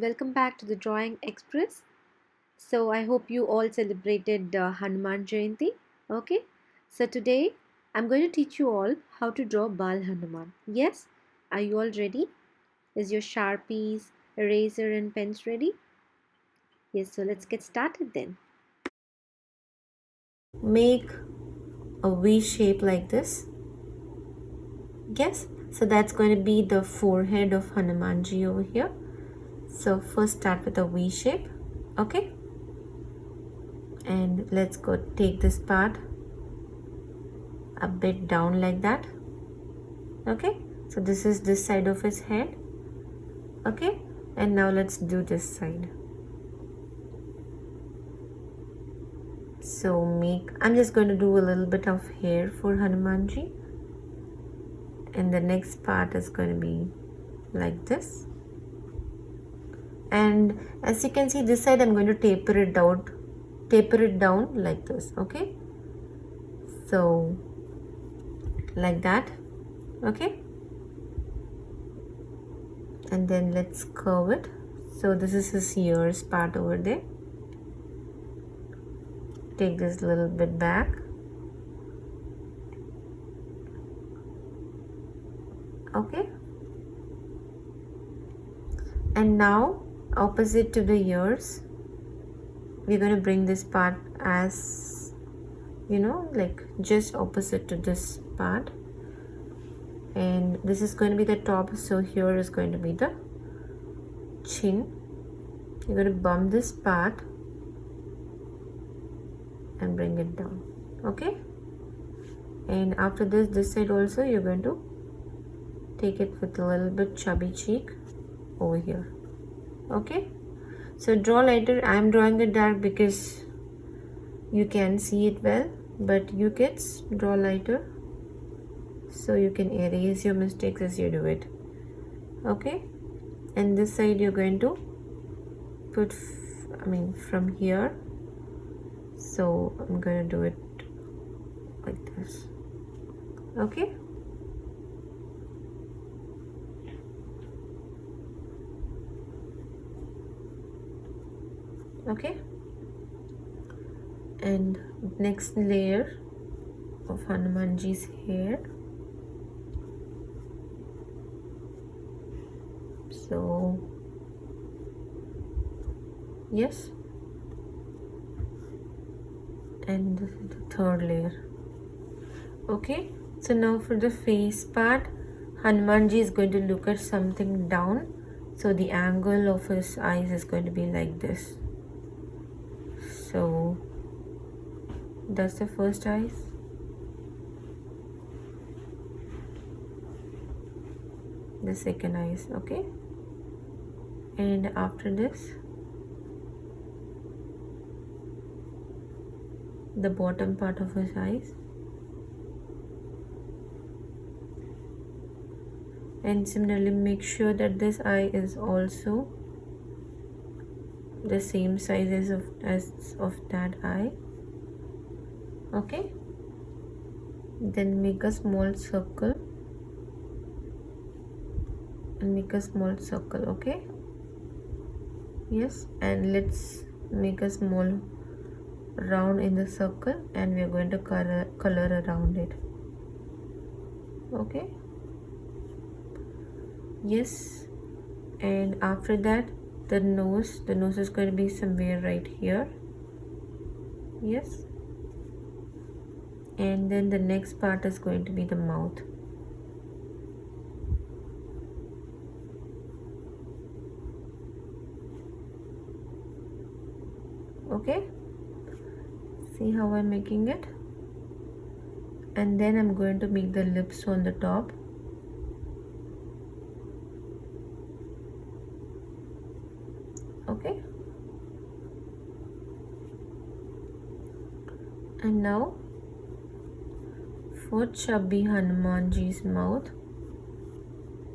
welcome back to the Drawing Express. So, I hope you all celebrated Hanuman Jayanthi. Okay, so today I'm going to teach you all how to draw BAL Hanuman. Yes, are you all ready? Is your sharpies, eraser, and pens ready? Yes, so let's get started then. Make a V shape like this. Yes, so that's going to be the forehead of Hanumanji over here. So first start with a V shape. Okay, and let's go take this part a bit down like that. Okay, so this is this side of his head. Okay, and now let's do this side. So I'm just going to do a little bit of hair for Hanumanji, and the next part is going to be like this. And as you can see, this side I'm going to taper it down like this. Okay, so like that. Okay, and then let's curve it. So this is his ears part over there. Take this little bit back. Okay, and now opposite to the ears, we're going to bring this part as like just opposite to this part, and this is going to be the top. So here is going to be the chin. You're going to bump this part and bring it down. Okay, and after this side also you're going to take it with a little bit chubby cheek over here. Okay, so draw lighter. I'm drawing it dark because you can see it well, but you kids draw lighter so you can erase your mistakes as you do it. Okay, and this side you're going to put from here. So I'm going to do it like this. Okay, okay, and next layer of Hanumanji's hair. So yes, and this is the third layer. Okay, so now for the face part, Hanumanji is going to look at something down, so the angle of his eyes is going to be like this. So that's the first eyes. The second eyes. Okay, and after this the bottom part of his eyes, and similarly make sure that this eye is also the same size as of that eye. Okay, then make a small circle and make a small circle. Okay, yes, and let's make a small round in the circle, and we are going to color around it. Okay, yes, and after that the nose is going to be somewhere right here. Yes, and then the next part is going to be the mouth. Okay, see how I'm making it, and then I'm going to make the lips on the top. Okay, and now for chubby Hanumanji's mouth,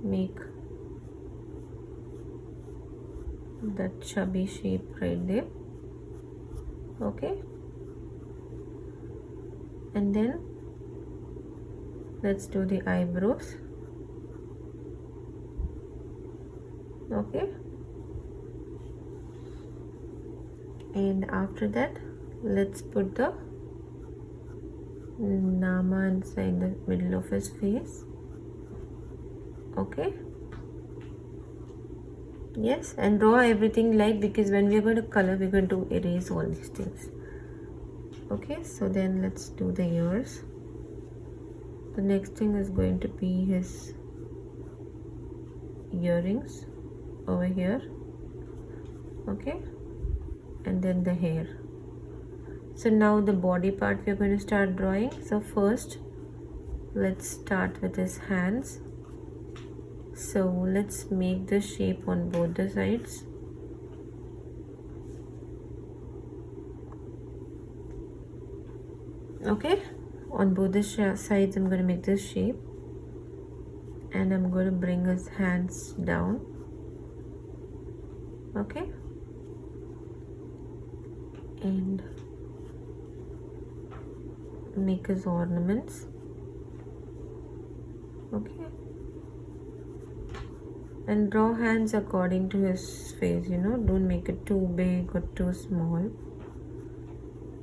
make that chubby shape right there. Okay, and then let's do the eyebrows. Okay, And after that, let's put the Nama inside the middle of his face. Okay. Yes, and draw everything light, because when we are going to color, we're going to erase all these things. Okay, so then let's do the ears. The next thing is going to be his earrings over here. Okay, and then the hair. So now the body part we're going to start drawing. So first, let's start with his hands. So let's make the shape on both the sides. Okay, on both the sides I'm going to make this shape, and I'm going to bring his hands down. Okay, and make his ornaments. Okay, and draw hands according to his face, don't make it too big or too small.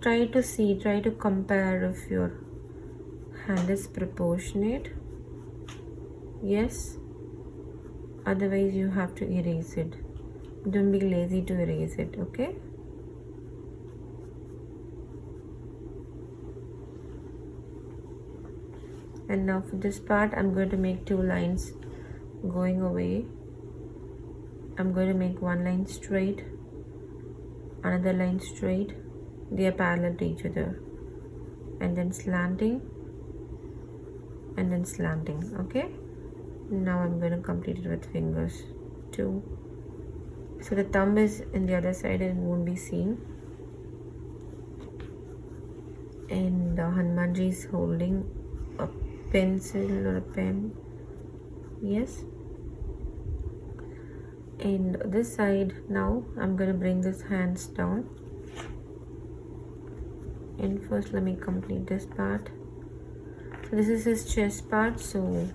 Try to compare if your hand is proportionate. Yes, otherwise you have to erase it. Don't be lazy to erase it. Okay, and now for this part, I'm going to make 2 lines going away. I'm going to make one line straight, another line straight. They are parallel to each other, and then slanting, and then slanting. Okay, now I'm going to complete it with fingers 2. So the thumb is in the other side and won't be seen, and Hanumanji is holding a pencil or a pen. Yes, and this side, now I'm going to bring this hands down. And first let me complete this part. So this is his chest part, so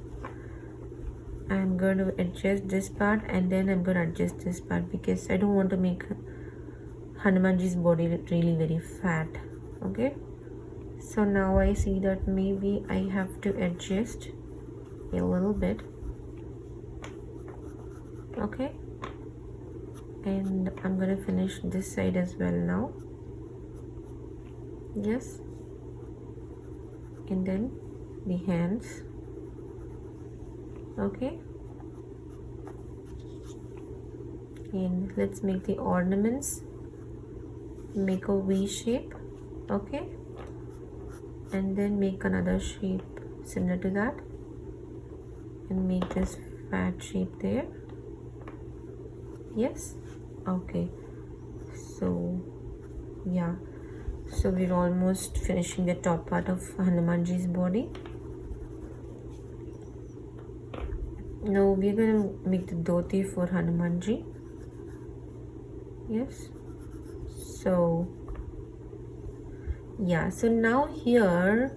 I'm going to adjust this part, and then I'm going to adjust this part, because I don't want to make Hanumanji's body really very fat. Okay, so now I see that maybe I have to adjust a little bit. Okay, and I'm going to finish this side as well now. Yes, and then the hands. Okay, and let's make the ornaments. Make a V shape. Okay, and then make another shape similar to that, and make this fat shape there. Yes, okay, so yeah, so we're almost finishing the top part of Hanumanji's body. Now we're going to make the dhoti for Hanumanji. Yes, so yeah, so now here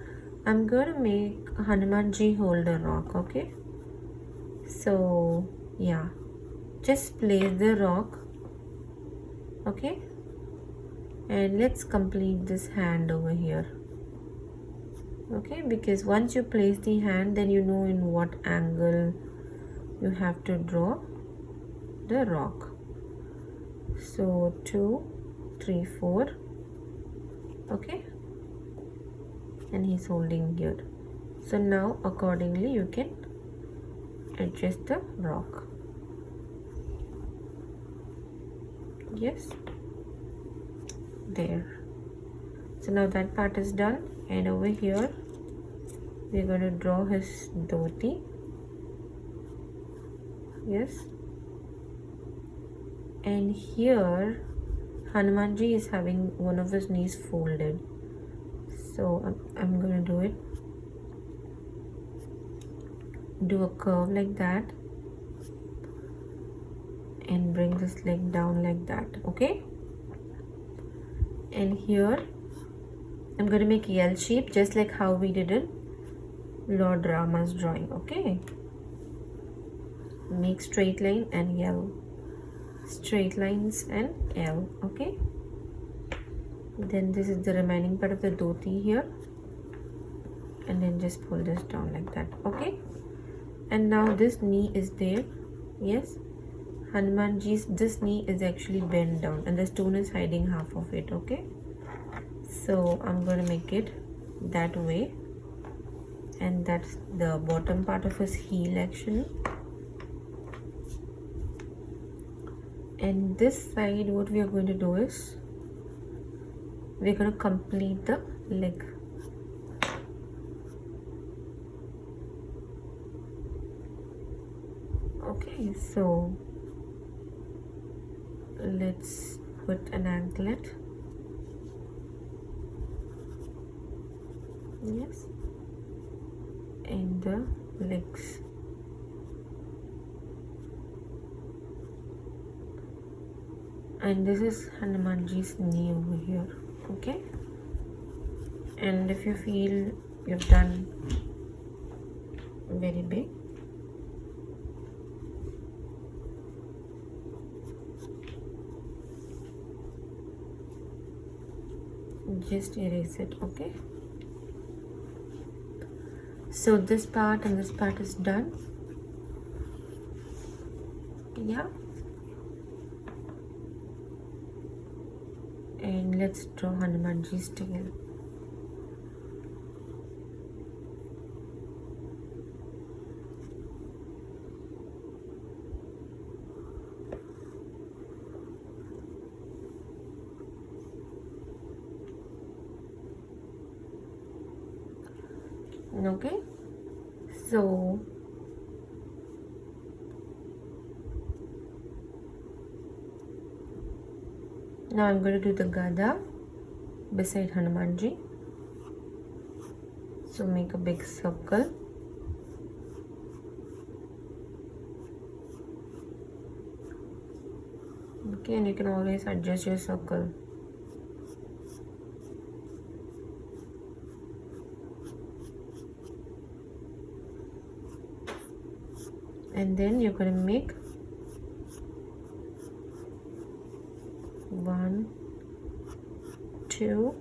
I'm going to make Hanumanji hold a rock. Okay, so yeah, just place the rock. Okay, and let's complete this hand over here. Okay, because once you place the hand, then you know in what angle you have to draw the rock. So 2, 3, 4. Okay, and he's holding here. So now accordingly you can adjust the rock. Yes, there. So now that part is done, and over here we're going to draw his dhoti. Yes, and here Hanumanji is having one of his knees folded, so I'm going to do it. Do a curve like that, and bring this leg down like that. Okay, and here I'm going to make a L shape, just like how we did in Lord Rama's drawing. Okay, make straight line and L, straight lines and L. Okay, Then this is the remaining part of the dhoti here, and then just pull this down like that. Okay, and now this knee is there. Yes, Hanumanji's this knee is actually bent down and the stone is hiding half of it. Okay, so I'm going to make it that way, and that's the bottom part of his heel actually. And this side, what we are going to do is we're going to complete the leg. Okay, so let's put an anklet. Yes, and the legs. And this is Hanumanji's knee over here. Okay, and if you feel you've done very big, just erase it. Okay, so this part and this part is done. Yeah, and let's draw Hanumanji's tail. Okay, so now I'm going to do the gada beside Hanumanji. So make a big circle. Okay, and you can always adjust your circle. And then you're going to make 1, 2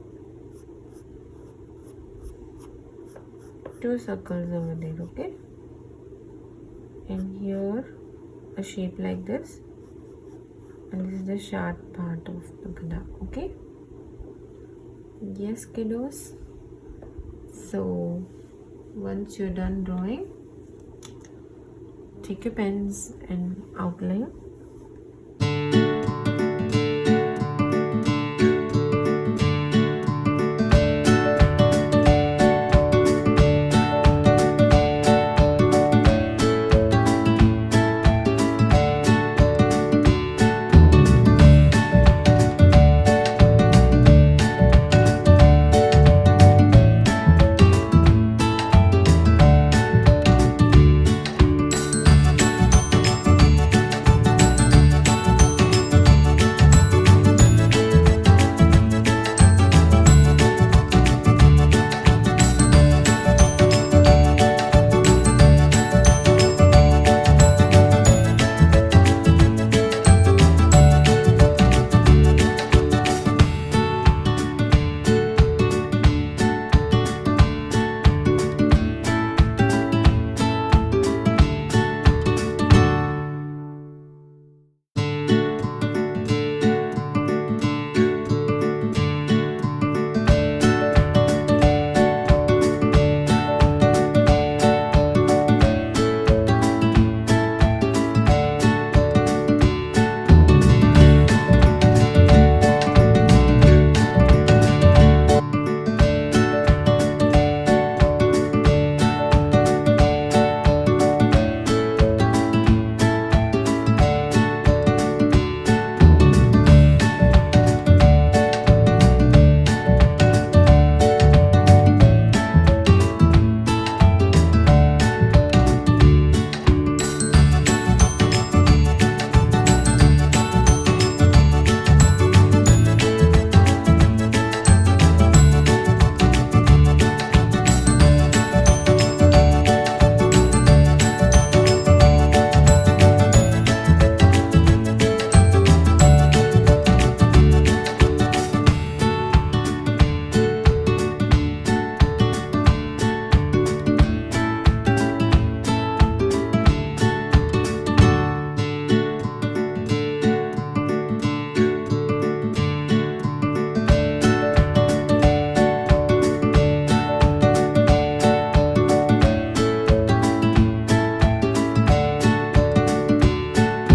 circles over there. Okay, and here a shape like this, and this is the sharp part of the gada. Okay, yes kiddos, so once you're done drawing, take your pens and outline